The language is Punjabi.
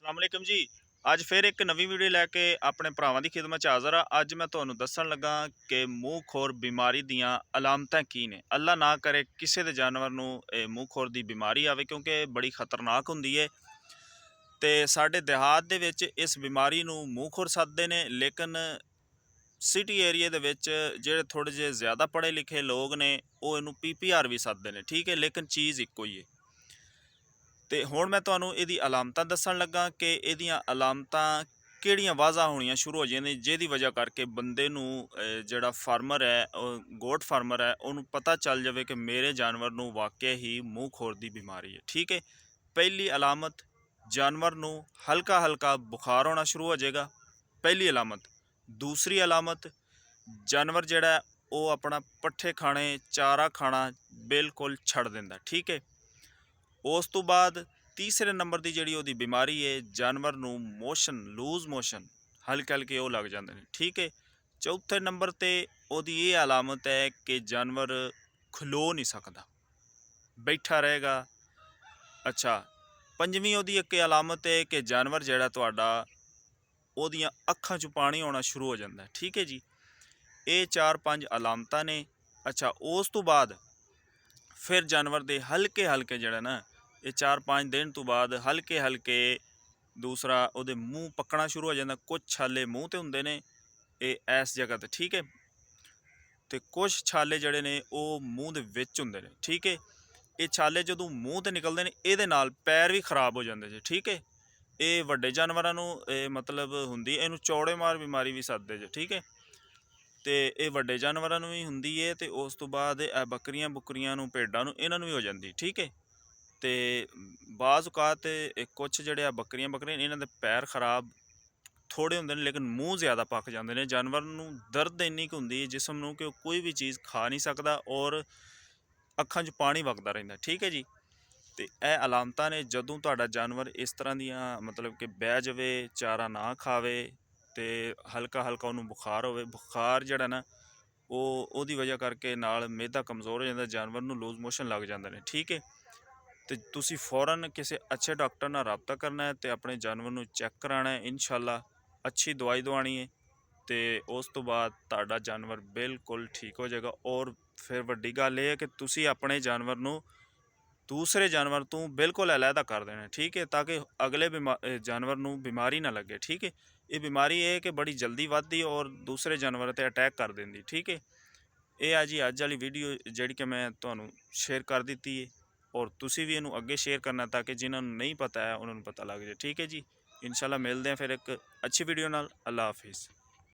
ਅਸਲਾਮੁਅਲੈਕਮ ਜੀ। ਅੱਜ ਫਿਰ ਇੱਕ ਨਵੀਂ ਵੀਡੀਓ ਲੈ ਕੇ ਆਪਣੇ ਭਰਾਵਾਂ ਦੀ ਖਿਦਮਤ 'ਚ ਹਾਜ਼ਰ ਆ। ਅੱਜ ਮੈਂ ਤੁਹਾਨੂੰ ਦੱਸਣ ਲੱਗਾ ਕਿ ਮੂੰਹ ਖੋਰ ਬਿਮਾਰੀ ਦੀਆਂ ਅਲਾਮਤਾਂ ਕੀ ਨੇ। ਅੱਲਾ ਨਾ ਕਰੇ ਕਿਸੇ ਦੇ ਜਾਨਵਰ ਨੂੰ ਇਹ ਮੂੰਹ ਖੋਰ ਦੀ ਬਿਮਾਰੀ ਆਵੇ, ਕਿਉਂਕਿ ਇਹ ਬੜੀ ਖਤਰਨਾਕ ਹੁੰਦੀ ਹੈ। ਤੇ ਸਾਡੇ ਦਿਹਾਤ ਦੇ ਵਿੱਚ ਇਸ ਬਿਮਾਰੀ ਨੂੰ ਮੂੰਹ ਖੋਰ ਸੱਦਦੇ ਨੇ, ਲੇਕਿਨ ਸਿਟੀ ਏਰੀਏ ਦੇ ਵਿੱਚ ਜਿਹੜੇ ਥੋੜ੍ਹੇ ਜਿਹੇ ਜ਼ਿਆਦਾ ਪੜ੍ਹੇ ਲਿਖੇ ਲੋਕ ਨੇ ਉਹ ਇਹਨੂੰ PPR ਵੀ ਸੱਦਦੇ ਨੇ, ਠੀਕ ਹੈ, ਲੇਕਿਨ ਚੀਜ਼ ਇੱਕੋ ਹੀ ਹੈ। ਤੇ ਹੁਣ ਮੈਂ ਤੁਹਾਨੂੰ ਇਹਦੀ ਅਲਾਮਤਾਂ ਦੱਸਣ ਲੱਗਾ ਕਿ ਇਹਦੀਆਂ ਅਲਾਮਤਾਂ ਕਿਹੜੀਆਂ ਵਾਜ਼ਾ ਹੋਣੀਆਂ ਸ਼ੁਰੂ ਹੋ ਜਾਂਦੀਆਂ, ਜਿਹਦੀ ਵਜ੍ਹਾ ਕਰਕੇ ਬੰਦੇ ਨੂੰ ਜਿਹੜਾ ਫਾਰਮਰ ਹੈ, ਗੋਟ ਫਾਰਮਰ ਹੈ, ਉਹਨੂੰ ਪਤਾ ਚੱਲ ਜਾਵੇ ਕਿ ਮੇਰੇ ਜਾਨਵਰ ਨੂੰ ਵਾਕਿਆ ਹੀ ਮੂੰਹ ਖੋਰ ਦੀ ਬਿਮਾਰੀ ਹੈ। ਠੀਕ ਹੈ, ਪਹਿਲੀ ਅਲਾਮਤ, ਜਾਨਵਰ ਨੂੰ ਹਲਕਾ ਹਲਕਾ ਬੁਖਾਰ ਹੋਣਾ ਸ਼ੁਰੂ ਹੋ ਜਾਏਗਾ, ਪਹਿਲੀ ਅਲਾਮਤ। ਦੂਸਰੀ ਅਲਾਮਤ, ਜਾਨਵਰ ਜਿਹੜਾ ਉਹ ਆਪਣਾ ਪੱਠੇ ਖਾਣੇ, ਚਾਰਾ ਖਾਣਾ ਬਿਲਕੁਲ ਛੱਡ ਦਿੰਦਾ। ਠੀਕ ਹੈ, ਉਸ ਤੋਂ ਬਾਅਦ ਤੀਸਰੇ ਨੰਬਰ ਦੀ ਜਿਹੜੀ ਉਹਦੀ ਬਿਮਾਰੀ ਹੈ, ਜਾਨਵਰ ਨੂੰ ਮੋਸ਼ਨ, ਲੂਜ਼ ਮੋਸ਼ਨ ਹਲਕੇ ਹਲਕੇ ਉਹ ਲੱਗ ਜਾਂਦੇ ਨੇ। ਠੀਕ ਹੈ, ਚੌਥੇ ਨੰਬਰ 'ਤੇ ਉਹਦੀ ਇਹ ਅਲਾਮਤ ਹੈ ਕਿ ਜਾਨਵਰ ਖਲੋ ਨਹੀਂ ਸਕਦਾ, ਬੈਠਾ ਰਹੇਗਾ। ਅੱਛਾ, ਪੰਜਵੀਂ ਉਹਦੀ ਇੱਕ ਅਲਾਮਤ ਹੈ ਕਿ ਜਾਨਵਰ ਜਿਹੜਾ ਤੁਹਾਡਾ ਉਹਦੀਆਂ ਅੱਖਾਂ 'ਚੋਂ ਪਾਣੀ ਆਉਣਾ ਸ਼ੁਰੂ ਹੋ ਜਾਂਦਾ। ਠੀਕ ਹੈ ਜੀ, ਇਹ 4-5 ਅਲਾਮਤਾਂ ਨੇ। ਅੱਛਾ, ਉਸ ਤੋਂ ਬਾਅਦ ਫਿਰ ਜਾਨਵਰ ਦੇ ਹਲਕੇ ਹਲਕੇ ਜਿਹੜਾ ਨਾ, ਇਹ 4-5 ਦਿਨ ਤੋਂ ਬਾਅਦ ਹਲਕੇ ਹਲਕੇ ਦੂਸਰਾ ਉਹਦੇ ਮੂੰਹ ਪੱਕਣਾ ਸ਼ੁਰੂ ਹੋ ਜਾਂਦਾ। ਕੁਛ ਛਾਲੇ ਮੂੰਹ 'ਤੇ ਹੁੰਦੇ ਨੇ ਇਹ ਇਸ ਜਗ੍ਹਾ 'ਤੇ, ਠੀਕ ਹੈ, ਅਤੇ ਕੁਛ ਛਾਲੇ ਜਿਹੜੇ ਨੇ ਉਹ ਮੂੰਹ ਦੇ ਵਿੱਚ ਹੁੰਦੇ ਨੇ। ਠੀਕ ਹੈ, ਇਹ ਛਾਲੇ ਜਦੋਂ ਮੂੰਹ 'ਤੇ ਨਿਕਲਦੇ ਨੇ ਇਹਦੇ ਨਾਲ ਪੈਰ ਵੀ ਖਰਾਬ ਹੋ ਜਾਂਦੇ ਜੀ। ਠੀਕ ਹੈ, ਇਹ ਵੱਡੇ ਜਾਨਵਰਾਂ ਨੂੰ ਮਤਲਬ ਹੁੰਦੀ, ਇਹਨੂੰ ਚੌੜੇ ਮਾਰ ਬਿਮਾਰੀ ਵੀ ਸੱਦਦੇ ਜੇ। ਠੀਕ ਹੈ, ਅਤੇ ਇਹ ਵੱਡੇ ਜਾਨਵਰਾਂ ਨੂੰ ਵੀ ਹੁੰਦੀ ਹੈ, ਅਤੇ ਉਸ ਤੋਂ ਬਾਅਦ ਇਹ ਬੱਕਰੀਆਂ ਬੁੱਕਰੀਆਂ ਨੂੰ, ਭੇਡਾਂ ਨੂੰ, ਇਹਨਾਂ ਨੂੰ ਵੀ ਹੋ ਜਾਂਦੀ। ਠੀਕ ਹੈ, ਅਤੇ ਬਾਜ਼ ਔਕਾਤ ਕੁਛ ਜਿਹੜੇ ਆ ਬੱਕਰੀਆਂ ਇਹਨਾਂ ਦੇ ਪੈਰ ਖਰਾਬ ਥੋੜ੍ਹੇ ਹੁੰਦੇ ਨੇ, ਲੇਕਿਨ ਮੂੰਹ ਜ਼ਿਆਦਾ ਪੱਕ ਜਾਂਦੇ ਨੇ। ਜਾਨਵਰ ਨੂੰ ਦਰਦ ਇੰਨੀ ਕੁ ਹੁੰਦੀ ਹੈ ਜਿਸਮ ਨੂੰ ਕਿ ਉਹ ਕੋਈ ਵੀ ਚੀਜ਼ ਖਾ ਨਹੀਂ ਸਕਦਾ ਔਰ ਅੱਖਾਂ 'ਚ ਪਾਣੀ ਵਗਦਾ ਰਹਿੰਦਾ। ਠੀਕ ਹੈ ਜੀ, ਅਤੇ ਇਹ ਅਲਾਮਤਾਂ ਨੇ। ਜਦੋਂ ਤੁਹਾਡਾ ਜਾਨਵਰ ਇਸ ਤਰ੍ਹਾਂ ਦੀਆਂ ਮਤਲਬ ਕਿ ਬਹਿ ਜਾਵੇ, ਚਾਰਾ ਨਾ ਖਾਵੇ, ਅਤੇ ਹਲਕਾ ਹਲਕਾ ਉਹਨੂੰ ਬੁਖਾਰ ਹੋਵੇ, ਬੁਖਾਰ ਜਿਹੜਾ ਨਾ ਉਹਦੀ ਵਜ੍ਹਾ ਕਰਕੇ ਨਾਲ ਮਿਹਦਾ ਕਮਜ਼ੋਰ ਹੋ ਜਾਂਦਾ, ਜਾਨਵਰ ਨੂੰ ਲੂਜ਼ ਮੋਸ਼ਨ ਲੱਗ ਜਾਂਦੇ ਨੇ। ਠੀਕ ਹੈ, ਅਤੇ ਤੁਸੀਂ ਫ਼ੌਰਨ ਕਿਸੇ ਅੱਛੇ ਡਾਕਟਰ ਨਾਲ ਰਾਬਤਾ ਕਰਨਾ ਹੈ ਅਤੇ ਆਪਣੇ ਜਾਨਵਰ ਨੂੰ ਚੈੱਕ ਕਰਾਉਣਾ ਹੈ। ਇਨਸ਼ਾਅੱਲਾ ਅੱਛੀ ਦਵਾਈ ਦਵਾਉਣੀ ਹੈ, ਅਤੇ ਉਸ ਤੋਂ ਬਾਅਦ ਤੁਹਾਡਾ ਜਾਨਵਰ ਬਿਲਕੁਲ ਠੀਕ ਹੋ ਜਾਏਗਾ। ਔਰ ਫਿਰ ਵੱਡੀ ਗੱਲ ਇਹ ਹੈ ਕਿ ਤੁਸੀਂ ਆਪਣੇ ਜਾਨਵਰ ਨੂੰ ਦੂਸਰੇ ਜਾਨਵਰ ਤੋਂ ਬਿਲਕੁਲ ਅਲੱਗਾ ਕਰ ਦੇਣਾ। ਠੀਕ ਹੈ, ਤਾਂ ਕਿ ਅਗਲੇ ਜਾਨਵਰ ਨੂੰ ਬਿਮਾਰੀ ਨਾ ਲੱਗੇ। ਠੀਕ ਹੈ, ਇਹ ਬਿਮਾਰੀ ਇਹ ਹੈ ਕਿ ਬੜੀ ਜਲਦੀ ਵੱਧਦੀ ਔਰ ਦੂਸਰੇ ਜਾਨਵਰ 'ਤੇ ਅਟੈਕ ਕਰ ਦਿੰਦੀ। ਠੀਕ ਹੈ, ਇਹ ਆ ਜੀ ਅੱਜ ਵਾਲੀ ਵੀਡੀਓ ਜਿਹੜੀ ਕਿ ਮੈਂ ਤੁਹਾਨੂੰ ਸ਼ੇਅਰ ਕਰ ਦਿੱਤੀ ਹੈ, ਔਰ ਤੁਸੀਂ ਵੀ ਇਹਨੂੰ ਅੱਗੇ ਸ਼ੇਅਰ ਕਰਨਾ ਤਾਂ ਕਿ ਜਿਨ੍ਹਾਂ ਨੂੰ ਨਹੀਂ ਪਤਾ ਹੈ ਉਹਨਾਂ ਨੂੰ ਪਤਾ ਲੱਗ ਜਾਏ। ਠੀਕ ਹੈ ਜੀ, ਇਨਸ਼ਾਅੱਲਾ ਮਿਲਦੇ ਹਾਂ ਫਿਰ ਇੱਕ ਅੱਛੀ ਵੀਡੀਓ ਨਾਲ। ਅੱਲਾ ਹਾਫਿਜ਼।